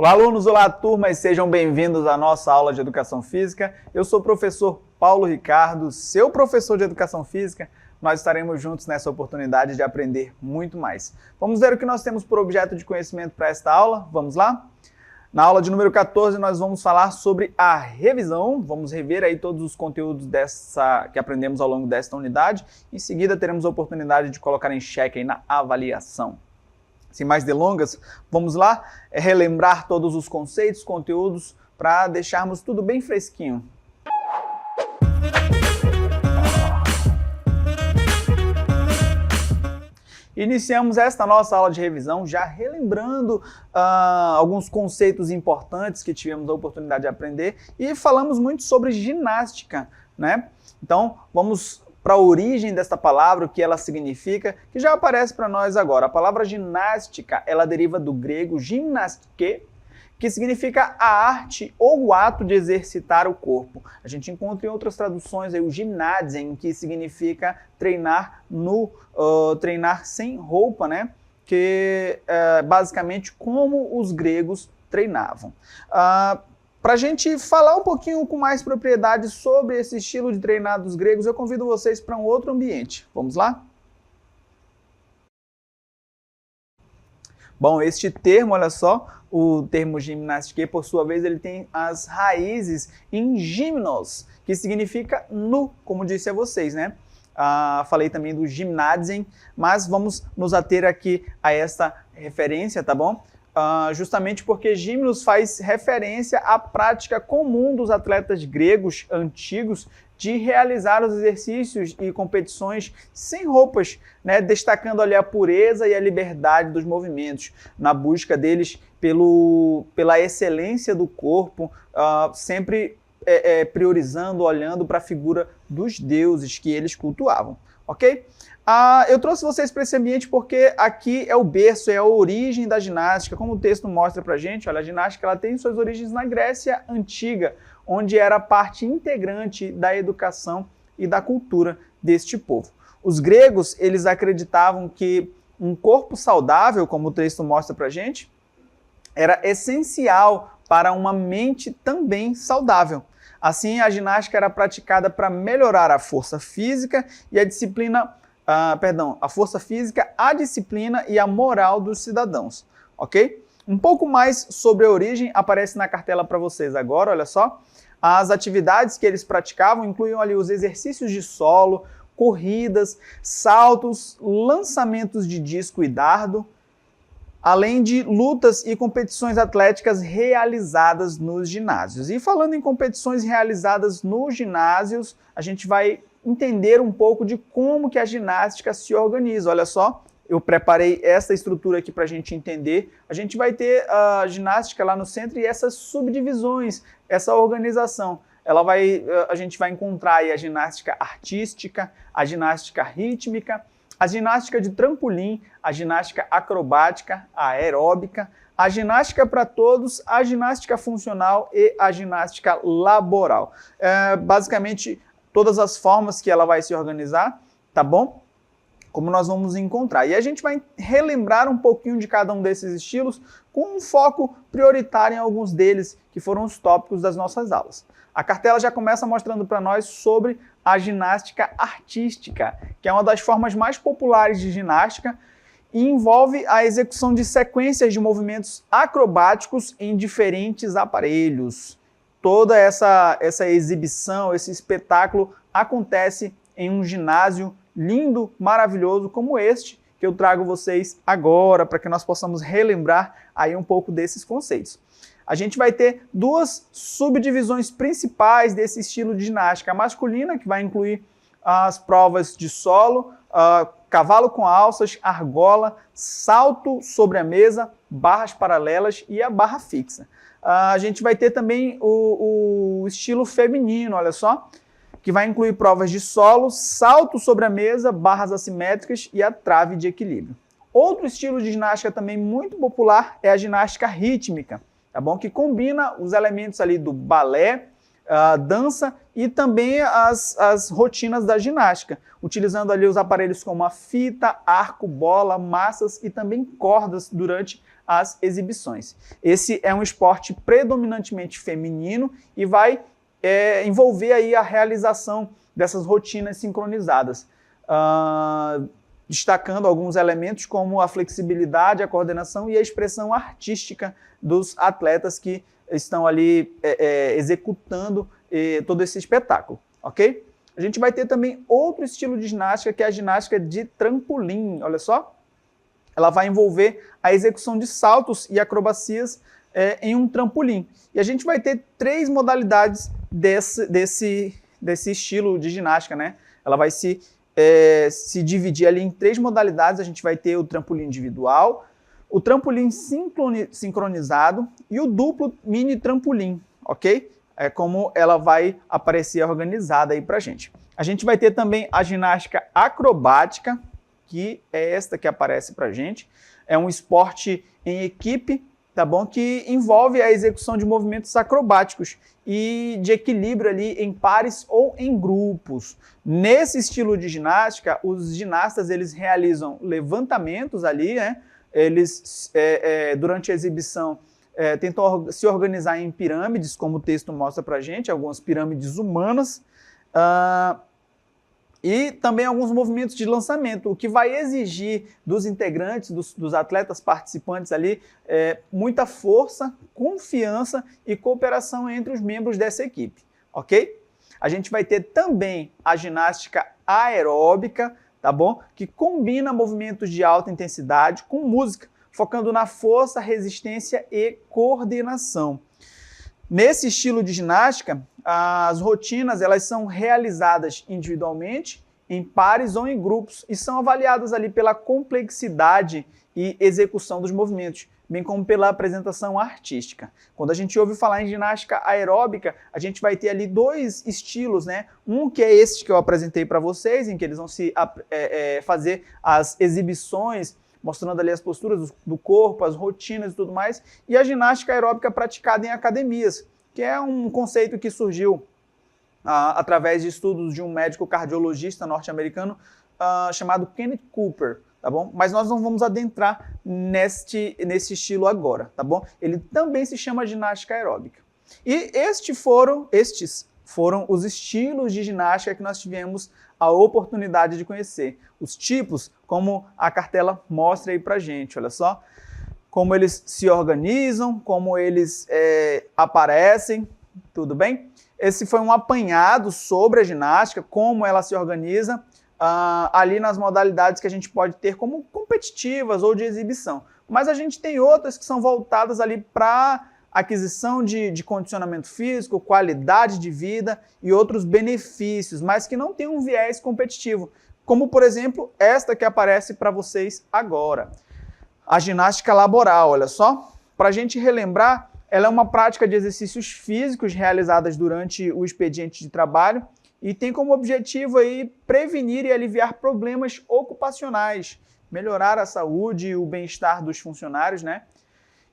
Olá, alunos! Olá, turma! E sejam bem-vindos à nossa aula de Educação Física. Eu sou o professor Paulo Ricardo, seu professor de Educação Física. Nós estaremos juntos nessa oportunidade de aprender muito mais. Vamos ver o que nós temos por objeto de conhecimento para esta aula? Vamos lá? Na aula de número 14, nós vamos falar sobre a revisão. Vamos rever aí todos os conteúdos que aprendemos ao longo desta unidade. Em seguida, teremos a oportunidade de colocar em xeque aí na avaliação. Sem mais delongas, vamos lá relembrar todos os conceitos, conteúdos, para deixarmos tudo bem fresquinho. Iniciamos esta nossa aula de revisão já relembrando alguns conceitos importantes que tivemos a oportunidade de aprender e falamos muito sobre ginástica, né? Então, vamos para a origem desta palavra, o que ela significa, que já aparece para nós agora. A palavra ginástica, ela deriva do grego gymnastike, que significa a arte ou o ato de exercitar o corpo. A gente encontra em outras traduções aí o gymnasium, que significa treinar treinar sem roupa, né? Que é basicamente como os gregos treinavam. Para a gente falar um pouquinho com mais propriedade sobre esse estilo de treinar dos gregos, eu convido vocês para um outro ambiente. Vamos lá? Bom, este termo, olha só, o termo gymnastique, por sua vez, ele tem as raízes em gymnos, que significa nu, como disse a vocês, né? Falei também do gymnasium, mas vamos nos ater aqui a esta referência, tá bom? Justamente porque gimnos faz referência à prática comum dos atletas gregos antigos de realizar os exercícios e competições sem roupas, né, destacando ali a pureza e a liberdade dos movimentos, na busca deles pela excelência do corpo, sempre priorizando, olhando para a figura dos deuses que eles cultuavam, ok? Eu trouxe vocês para esse ambiente porque aqui é o berço, é a origem da ginástica, como o texto mostra para a gente. Olha, a ginástica ela tem suas origens na Grécia Antiga, onde era parte integrante da educação e da cultura deste povo. Os gregos, eles acreditavam que um corpo saudável, como o texto mostra para a gente, era essencial para uma mente também saudável. Assim, a ginástica era praticada para melhorar a força física e a disciplina a força física, a disciplina e a moral dos cidadãos, ok? Um pouco mais sobre a origem aparece na cartela para vocês agora, olha só. As atividades que eles praticavam incluíam ali os exercícios de solo, corridas, saltos, lançamentos de disco e dardo, além de lutas e competições atléticas realizadas nos ginásios. E falando em competições realizadas nos ginásios, a gente vai entender um pouco de como que a ginástica se organiza. Olha só, eu preparei essa estrutura aqui para a gente entender. A gente vai ter a ginástica lá no centro e essas subdivisões, essa organização. A gente vai encontrar aí a ginástica artística, a ginástica rítmica, a ginástica de trampolim, a ginástica acrobática, a aeróbica, a ginástica para todos, a ginástica funcional e a ginástica laboral. Basicamente, todas as formas que ela vai se organizar, tá bom? Como nós vamos encontrar. E a gente vai relembrar um pouquinho de cada um desses estilos com um foco prioritário em alguns deles, que foram os tópicos das nossas aulas. A cartela já começa mostrando para nós sobre a ginástica artística, que é uma das formas mais populares de ginástica e envolve a execução de sequências de movimentos acrobáticos em diferentes aparelhos. Toda essa exibição, esse espetáculo acontece em um ginásio lindo, maravilhoso como este, que eu trago vocês agora, para que nós possamos relembrar aí um pouco desses conceitos. A gente vai ter duas subdivisões principais desse estilo de ginástica. A masculina, que vai incluir as provas de solo, cavalo com alças, argola, salto sobre a mesa, barras paralelas e a barra fixa. A gente vai ter também o estilo feminino, olha só, que vai incluir provas de solo, salto sobre a mesa, barras assimétricas e a trave de equilíbrio. Outro estilo de ginástica também muito popular é a ginástica rítmica, tá bom? Que combina os elementos ali do balé, dança e também as rotinas da ginástica, utilizando ali os aparelhos como a fita, arco, bola, massas e também cordas durante as exibições. Esse é um esporte predominantemente feminino e vai envolver aí a realização dessas rotinas sincronizadas, destacando alguns elementos como a flexibilidade, a coordenação e a expressão artística dos atletas que estão ali executando todo esse espetáculo, ok? A gente vai ter também outro estilo de ginástica, que é a ginástica de trampolim, olha só. Ela vai envolver a execução de saltos e acrobacias em um trampolim. E a gente vai ter 3 modalidades desse estilo de ginástica, né? Ela vai se dividir ali em 3 modalidades. A gente vai ter o trampolim individual, o trampolim sincronizado e o duplo mini trampolim, ok? É como ela vai aparecer organizada aí pra gente. A gente vai ter também a ginástica acrobática, que é esta que aparece pra gente. É um esporte em equipe, tá bom? Que envolve a execução de movimentos acrobáticos e de equilíbrio ali em pares ou em grupos. Nesse estilo de ginástica, os ginastas eles realizam levantamentos ali, né? Eles, durante a exibição, tentam se organizar em pirâmides, como o texto mostra pra gente, algumas pirâmides humanas, e também alguns movimentos de lançamento, o que vai exigir dos integrantes, dos atletas participantes ali, muita força, confiança e cooperação entre os membros dessa equipe, ok? A gente vai ter também a ginástica aeróbica, tá bom? Que combina movimentos de alta intensidade com música, focando na força, resistência e coordenação. Nesse estilo de ginástica, as rotinas elas são realizadas individualmente, em pares ou em grupos e são avaliadas ali pela complexidade e execução dos movimentos, bem como pela apresentação artística. Quando a gente ouve falar em ginástica aeróbica, a gente vai ter ali 2 estilos, né? Um que é esse que eu apresentei para vocês, em que eles vão fazer as exibições, mostrando ali as posturas do corpo, as rotinas e tudo mais, e a ginástica aeróbica praticada em academias, que é um conceito que surgiu através de estudos de um médico cardiologista norte-americano chamado Kenneth Cooper, tá bom? Mas nós não vamos adentrar nesse estilo agora, tá bom? Ele também se chama ginástica aeróbica. E estes foram os estilos de ginástica que nós tivemos a oportunidade de conhecer. Os tipos, como a cartela mostra aí pra gente, olha só. Como eles se organizam, como eles aparecem, tudo bem? Esse foi um apanhado sobre a ginástica, como ela se organiza, ali nas modalidades que a gente pode ter como competitivas ou de exibição. Mas a gente tem outras que são voltadas ali para aquisição de condicionamento físico, qualidade de vida e outros benefícios, mas que não tem um viés competitivo, como, por exemplo, esta que aparece para vocês agora. A ginástica laboral, olha só. Para a gente relembrar, ela é uma prática de exercícios físicos realizadas durante o expediente de trabalho e tem como objetivo aí prevenir e aliviar problemas ocupacionais, melhorar a saúde e o bem-estar dos funcionários, né?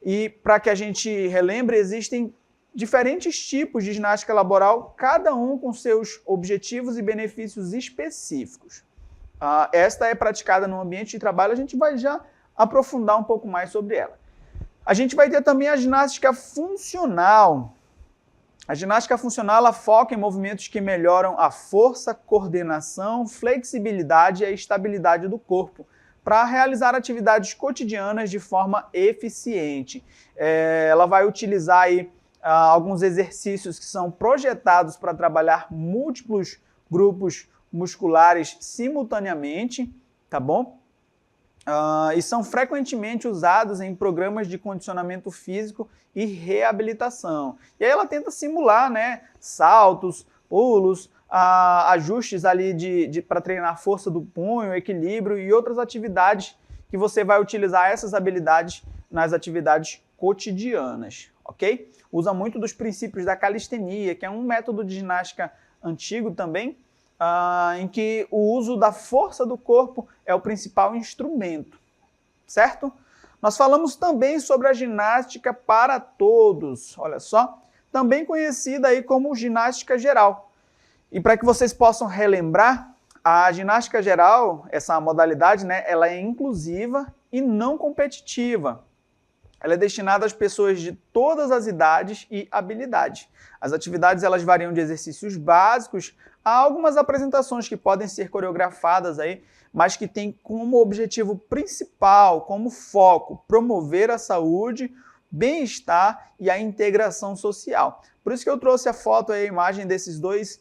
E para que a gente relembre, existem diferentes tipos de ginástica laboral, cada um com seus objetivos e benefícios específicos. Esta é praticada no ambiente de trabalho, a gente vai já aprofundar um pouco mais sobre ela. A gente vai ter também a ginástica funcional. A ginástica funcional ela foca em movimentos que melhoram a força, coordenação, flexibilidade e a estabilidade do corpo para realizar atividades cotidianas de forma eficiente. Ela vai utilizar aí, alguns exercícios que são projetados para trabalhar múltiplos grupos musculares simultaneamente, tá bom? E são frequentemente usados em programas de condicionamento físico e reabilitação. E aí ela tenta simular, né, saltos, pulos, ajustes ali para treinar a força do punho, equilíbrio e outras atividades que você vai utilizar essas habilidades nas atividades cotidianas, ok? Usa muito dos princípios da calistenia, que é um método de ginástica antigo também, em que o uso da força do corpo é o principal instrumento, certo? Nós falamos também sobre a ginástica para todos, olha só. também conhecida aí como ginástica geral. E para que vocês possam relembrar, a ginástica geral, essa modalidade, né, ela é inclusiva e não competitiva. Ela é destinada às pessoas de todas as idades e habilidades. As atividades elas variam de exercícios básicos a algumas apresentações que podem ser coreografadas aí, mas que têm como objetivo principal, como foco, promover a saúde, bem-estar e a integração social. Por isso que eu trouxe a foto aí, a imagem desses dois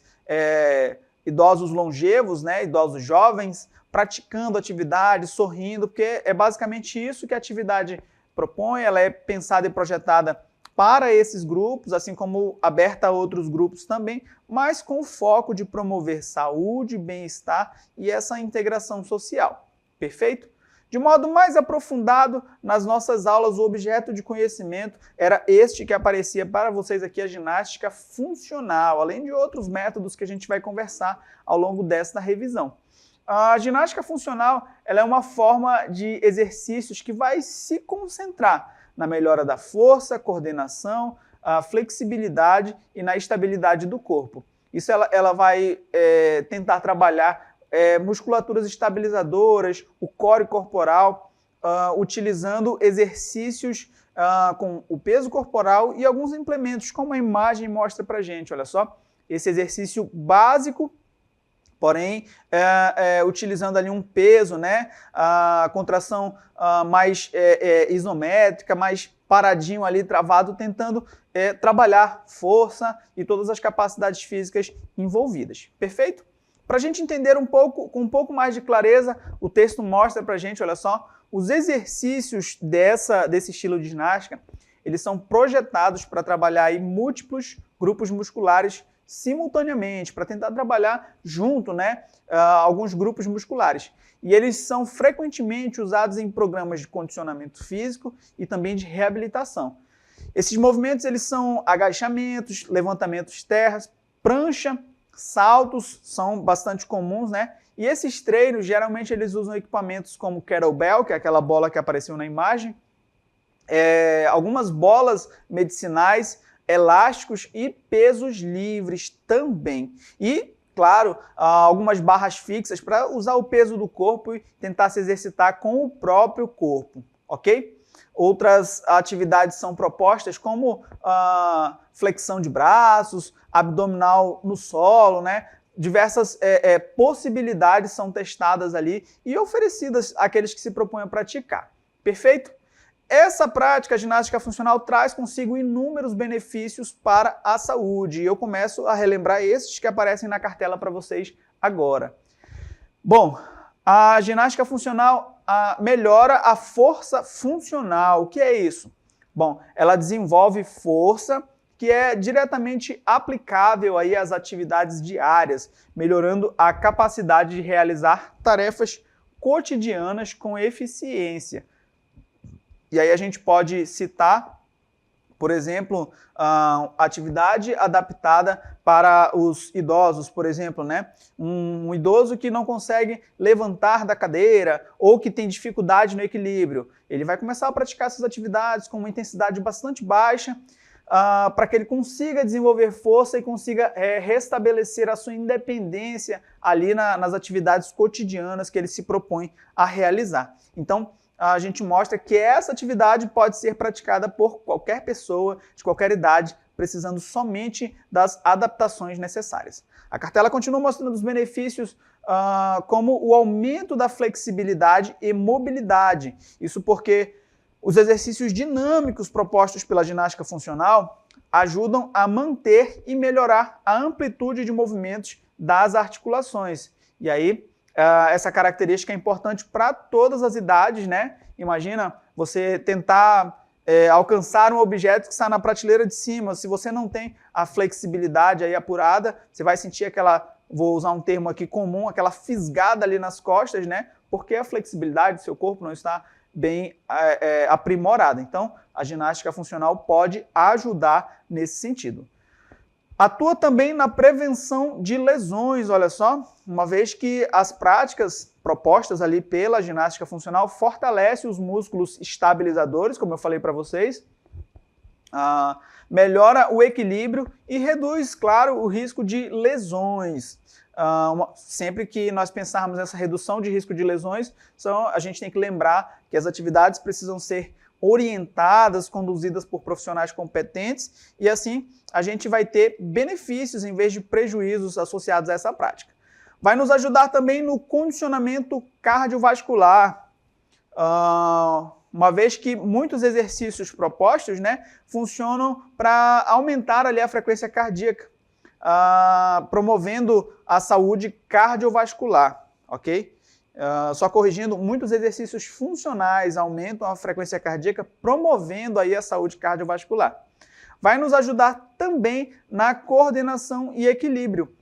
idosos longevos, né, idosos jovens, praticando atividade, sorrindo, porque é basicamente isso que a atividade propõe. Ela é pensada e projetada para esses grupos, assim como aberta a outros grupos também, mas com o foco de promover saúde, bem-estar e essa integração social. Perfeito? De modo mais aprofundado, nas nossas aulas, o objeto de conhecimento era este que aparecia para vocês aqui, a ginástica funcional, além de outros métodos que a gente vai conversar ao longo desta revisão. A ginástica funcional ela é uma forma de exercícios que vai se concentrar na melhora da força, coordenação, a flexibilidade e na estabilidade do corpo. Isso ela vai tentar trabalhar musculaturas estabilizadoras, o core corporal, utilizando exercícios com o peso corporal e alguns implementos, como a imagem mostra para a gente. Olha só, esse exercício básico, porém, utilizando ali um peso, né? A contração mais isométrica, mais paradinho ali, travado, tentando trabalhar força e todas as capacidades físicas envolvidas. Perfeito? Para a gente entender com um pouco mais de clareza, o texto mostra para a gente, olha só, os exercícios desse estilo de ginástica, eles são projetados para trabalhar aí múltiplos grupos musculares simultaneamente, para tentar trabalhar junto, né, alguns grupos musculares. E eles são frequentemente usados em programas de condicionamento físico e também de reabilitação. Esses movimentos eles são agachamentos, levantamentos terras, prancha, saltos são bastante comuns, né? E esses treinos, geralmente, eles usam equipamentos como kettlebell, que é aquela bola que apareceu na imagem, algumas bolas medicinais, elásticos e pesos livres também. E, claro, algumas barras fixas para usar o peso do corpo e tentar se exercitar com o próprio corpo, ok? Outras atividades são propostas como flexão de braços, abdominal no solo, né? Diversas possibilidades são testadas ali e oferecidas àqueles que se propõem a praticar. Perfeito? Essa prática, a ginástica funcional, traz consigo inúmeros benefícios para a saúde. E eu começo a relembrar esses que aparecem na cartela para vocês agora. Bom, a ginástica funcional melhora a força funcional. O que é isso? Bom, ela desenvolve força que é diretamente aplicável aí às atividades diárias, melhorando a capacidade de realizar tarefas cotidianas com eficiência. E aí a gente pode citar, por exemplo, atividade adaptada para os idosos, por exemplo, né? Um idoso que não consegue levantar da cadeira ou que tem dificuldade no equilíbrio, ele vai começar a praticar essas atividades com uma intensidade bastante baixa, para que ele consiga desenvolver força e consiga restabelecer a sua independência ali nas atividades cotidianas que ele se propõe a realizar. Então, a gente mostra que essa atividade pode ser praticada por qualquer pessoa, de qualquer idade, precisando somente das adaptações necessárias. A cartela continua mostrando os benefícios como o aumento da flexibilidade e mobilidade. Isso porque os exercícios dinâmicos propostos pela ginástica funcional ajudam a manter e melhorar a amplitude de movimentos das articulações. E aí, essa característica é importante para todas as idades, né? Imagina você tentar alcançar um objeto que está na prateleira de cima. Se você não tem a flexibilidade aí apurada, você vai sentir aquela, vou usar um termo aqui comum, aquela fisgada ali nas costas, né? Porque a flexibilidade do seu corpo não está bem aprimorada. Então, a ginástica funcional pode ajudar nesse sentido. Atua também na prevenção de lesões, olha só, uma vez que as práticas propostas ali pela ginástica funcional fortalecem os músculos estabilizadores, como eu falei para vocês, melhora o equilíbrio e reduz, claro, o risco de lesões. Sempre que nós pensarmos nessa redução de risco de lesões, a gente tem que lembrar que as atividades precisam ser orientadas, conduzidas por profissionais competentes, e assim a gente vai ter benefícios em vez de prejuízos associados a essa prática. Vai nos ajudar também no condicionamento cardiovascular, uma vez que muitos exercícios propostos, né, funcionam para aumentar ali a frequência cardíaca, promovendo a saúde cardiovascular, ok? Só corrigindo, muitos exercícios funcionais aumentam a frequência cardíaca, promovendo aí a saúde cardiovascular. Vai nos ajudar também na coordenação e equilíbrio,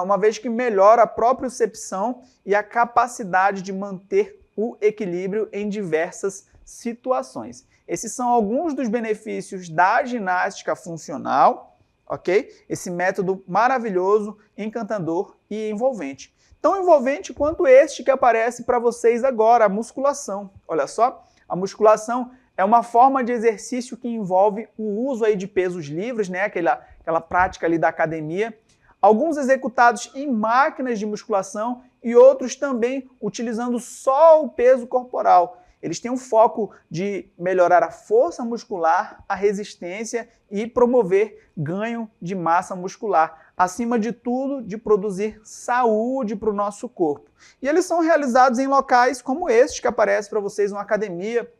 uma vez que melhora a propriocepção e a capacidade de manter o equilíbrio em diversas situações. Esses são alguns dos benefícios da ginástica funcional, ok? Esse método maravilhoso, encantador e envolvente. Tão envolvente quanto este que aparece para vocês agora, a musculação. Olha só, a musculação é uma forma de exercício que envolve o uso aí de pesos livres, né? Aquela prática ali da academia. Alguns executados em máquinas de musculação e outros também utilizando só o peso corporal. Eles têm um foco de melhorar a força muscular, a resistência e promover ganho de massa muscular. Acima de tudo, de produzir saúde para o nosso corpo. E eles são realizados em locais como estes que aparecem para vocês numa academia,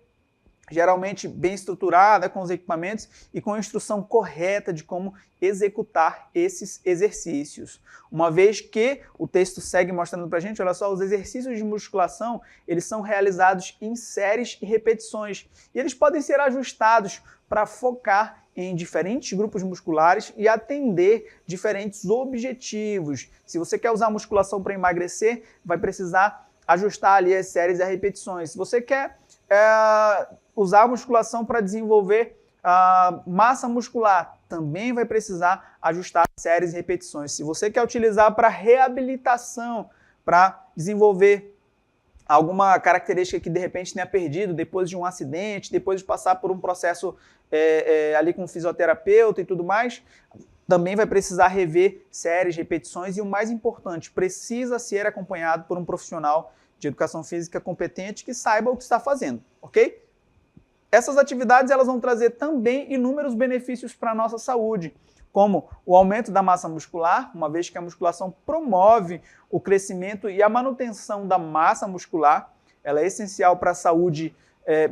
geralmente bem estruturada, com os equipamentos e com a instrução correta de como executar esses exercícios. Uma vez que o texto segue mostrando para a gente, olha só, os exercícios de musculação, eles são realizados em séries e repetições. E eles podem ser ajustados para focar em diferentes grupos musculares e atender diferentes objetivos. Se você quer usar musculação para emagrecer, vai precisar ajustar ali as séries e as repetições. Se você quer usar a musculação para desenvolver massa muscular, também vai precisar ajustar séries e repetições. Se você quer utilizar para reabilitação, para desenvolver alguma característica que de repente tenha perdido depois de um acidente, depois de passar por um processo ali com um fisioterapeuta e tudo mais, também vai precisar rever séries, repetições e o mais importante, precisa ser acompanhado por um profissional de educação física competente que saiba o que está fazendo, ok? Essas atividades elas vão trazer também inúmeros benefícios para a nossa saúde, como o aumento da massa muscular, uma vez que a musculação promove o crescimento e a manutenção da massa muscular, ela é essencial para a saúde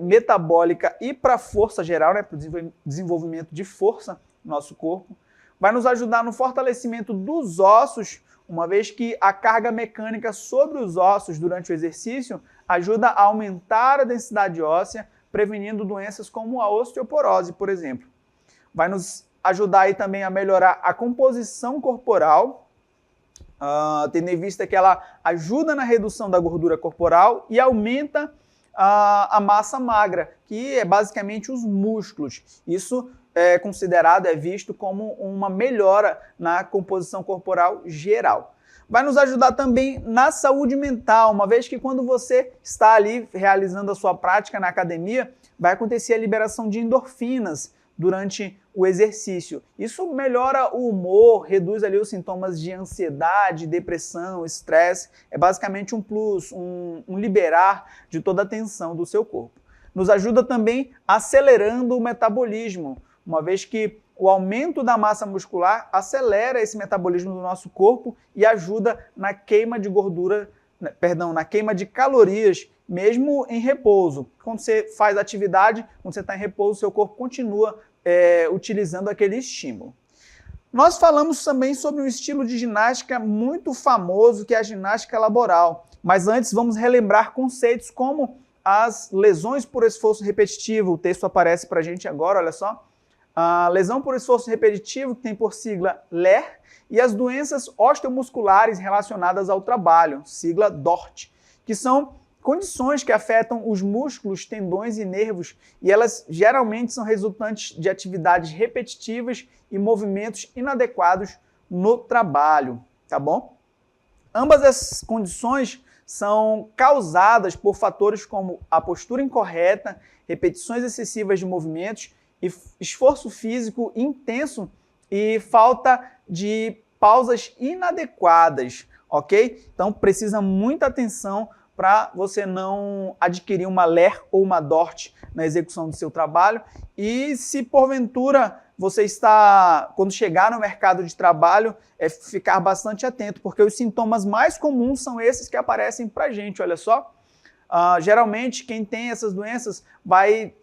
metabólica e para a força geral, né, para o desenvolvimento de força no nosso corpo. Vai nos ajudar no fortalecimento dos ossos, uma vez que a carga mecânica sobre os ossos durante o exercício ajuda a aumentar a densidade óssea, prevenindo doenças como a osteoporose, por exemplo. Vai nos ajudar aí também a melhorar a composição corporal, tendo em vista que ela ajuda na redução da gordura corporal e aumenta a massa magra, que é basicamente os músculos. Isso é considerado, é visto como uma melhora na composição corporal geral. Vai nos ajudar também na saúde mental, uma vez que quando você está ali realizando a sua prática na academia, vai acontecer a liberação de endorfinas durante o exercício. Isso melhora o humor, reduz ali os sintomas de ansiedade, depressão, estresse. É basicamente um plus, um liberar de toda a tensão do seu corpo. Nos ajuda também acelerando o metabolismo, uma vez que o aumento da massa muscular acelera esse metabolismo do nosso corpo e ajuda na queima de gordura, na queima de calorias, mesmo em repouso. Quando você faz atividade, quando você está em repouso, seu corpo continua utilizando aquele estímulo. Nós falamos também sobre um estilo de ginástica muito famoso, que é a ginástica laboral. Mas antes vamos relembrar conceitos como as lesões por esforço repetitivo. O texto aparece para a gente agora, olha só. A lesão por esforço repetitivo, que tem por sigla LER, e as doenças osteomusculares relacionadas ao trabalho, sigla DORT, que são condições que afetam os músculos, tendões e nervos, e elas geralmente são resultantes de atividades repetitivas e movimentos inadequados no trabalho, tá bom? Ambas essas condições são causadas por fatores como a postura incorreta, repetições excessivas de movimentos esforço físico intenso e falta de pausas inadequadas, ok? Então precisa muita atenção para você não adquirir uma LER ou uma DORT na execução do seu trabalho. E se porventura você está, quando chegar no mercado de trabalho, ficar bastante atento, porque os sintomas mais comuns são esses que aparecem para a gente, olha só. Geralmente, quem tem essas doenças vai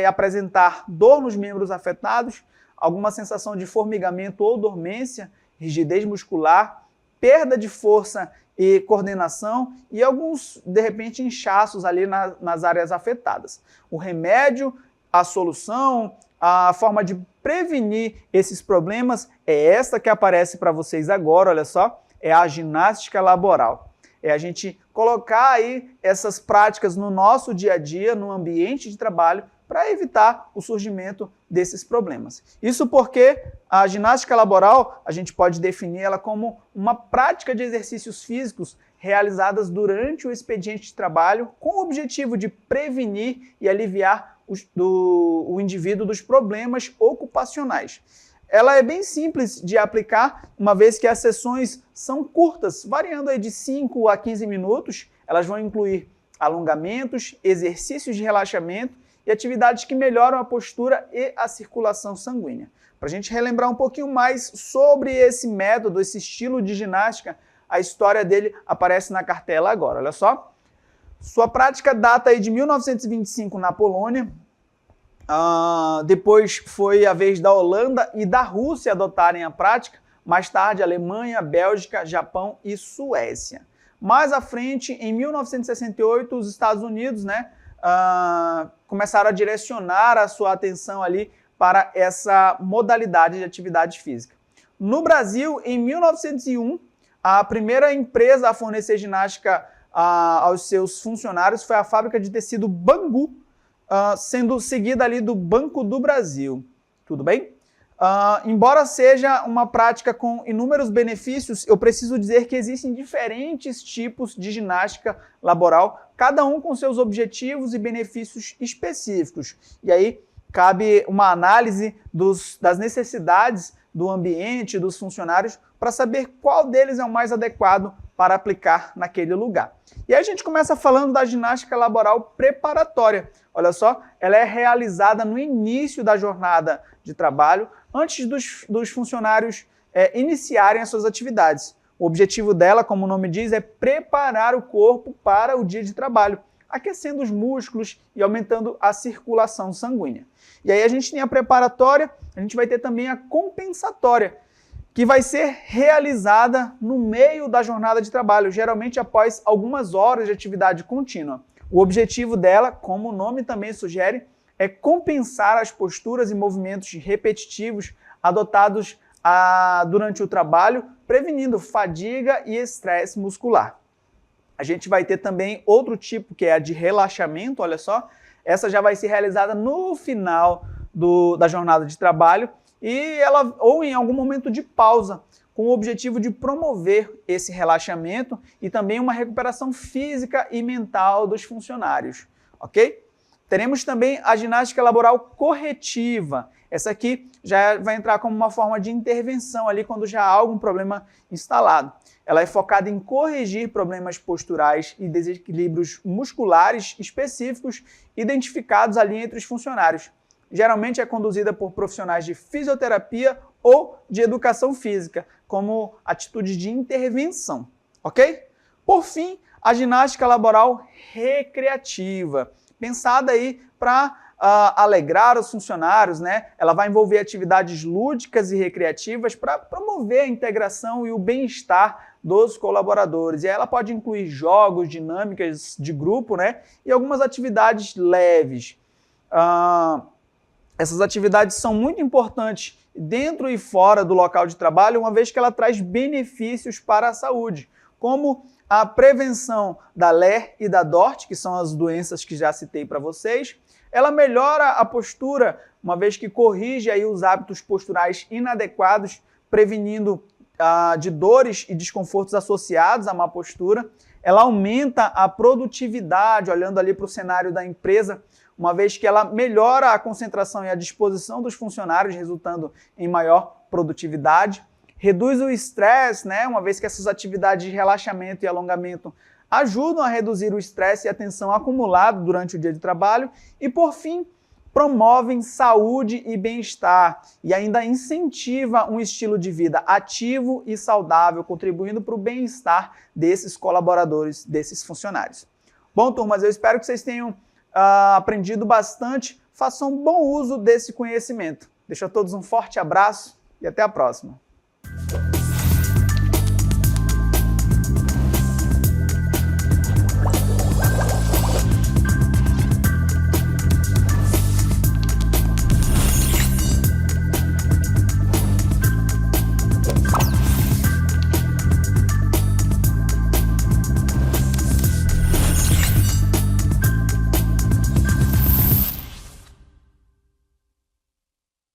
apresentar dor nos membros afetados, alguma sensação de formigamento ou dormência, rigidez muscular, perda de força e coordenação e alguns, de repente, inchaços ali nas áreas afetadas. O remédio, a solução, a forma de prevenir esses problemas é esta que aparece para vocês agora, olha só, é a ginástica laboral. É a gente colocar aí essas práticas no nosso dia a dia, no ambiente de trabalho, para evitar o surgimento desses problemas. Isso porque a ginástica laboral, a gente pode definir ela como uma prática de exercícios físicos realizadas durante o expediente de trabalho com o objetivo de prevenir e aliviar o indivíduo dos problemas ocupacionais. Ela é bem simples de aplicar, uma vez que as sessões são curtas, variando aí de 5 a 15 minutos. Elas vão incluir alongamentos, exercícios de relaxamento e atividades que melhoram a postura e a circulação sanguínea. Para a gente relembrar um pouquinho mais sobre esse método, esse estilo de ginástica, a história dele aparece na cartela agora, olha só. Sua prática data aí de 1925 na Polônia. Depois foi a vez da Holanda e da Rússia adotarem a prática. Mais tarde, Alemanha, Bélgica, Japão e Suécia. Mais à frente, em 1968, os Estados Unidos, começaram a direcionar a sua atenção ali para essa modalidade de atividade física. No Brasil, em 1901, a primeira empresa a fornecer ginástica aos seus funcionários foi a fábrica de tecido Bangu, sendo seguida ali do Banco do Brasil. Tudo bem? Embora seja uma prática com inúmeros benefícios, eu preciso dizer que existem diferentes tipos de ginástica laboral, cada um com seus objetivos e benefícios específicos. E aí cabe uma análise das necessidades do ambiente, dos funcionários, para saber qual deles é o mais adequado para aplicar naquele lugar. E aí a gente começa falando da ginástica laboral preparatória. Olha só, ela é realizada no início da jornada de trabalho, antes dos funcionários iniciarem as suas atividades. O objetivo dela, como o nome diz, é preparar o corpo para o dia de trabalho, aquecendo os músculos e aumentando a circulação sanguínea. E aí a gente tem a preparatória, a gente vai ter também a compensatória, que vai ser realizada no meio da jornada de trabalho, geralmente após algumas horas de atividade contínua. O objetivo dela, como o nome também sugere, é compensar as posturas e movimentos repetitivos adotados durante o trabalho, prevenindo fadiga e estresse muscular. A gente vai ter também outro tipo, que é a de relaxamento, olha só. Essa já vai ser realizada no final da jornada de trabalho ou em algum momento de pausa, com o objetivo de promover esse relaxamento e também uma recuperação física e mental dos funcionários, ok? Teremos também a ginástica laboral corretiva. Essa aqui já vai entrar como uma forma de intervenção ali quando já há algum problema instalado. Ela é focada em corrigir problemas posturais e desequilíbrios musculares específicos identificados ali entre os funcionários. Geralmente é conduzida por profissionais de fisioterapia ou de educação física, como atitude de intervenção, ok? Por fim, a ginástica laboral recreativa, pensada aí para alegrar os funcionários, né? Ela vai envolver atividades lúdicas e recreativas para promover a integração e o bem-estar dos colaboradores. E aí ela pode incluir jogos, dinâmicas de grupo, né? E algumas atividades leves. Essas atividades são muito importantes dentro e fora do local de trabalho, uma vez que ela traz benefícios para a saúde, como a prevenção da LER e da DORT, que são as doenças que já citei para vocês. Ela melhora a postura, uma vez que corrige aí os hábitos posturais inadequados, prevenindo de dores e desconfortos associados à má postura. Ela aumenta a produtividade, olhando ali para o cenário da empresa, uma vez que ela melhora a concentração e a disposição dos funcionários, resultando em maior produtividade. Reduz o estresse, né? Uma vez que essas atividades de relaxamento e alongamento ajudam a reduzir o estresse e a tensão acumulado durante o dia de trabalho. E, por fim, promovem saúde e bem-estar e ainda incentiva um estilo de vida ativo e saudável, contribuindo para o bem-estar desses colaboradores, desses funcionários. Bom, turmas, eu espero que vocês tenham aprendido bastante. Façam bom uso desse conhecimento. Deixo a todos um forte abraço e até a próxima.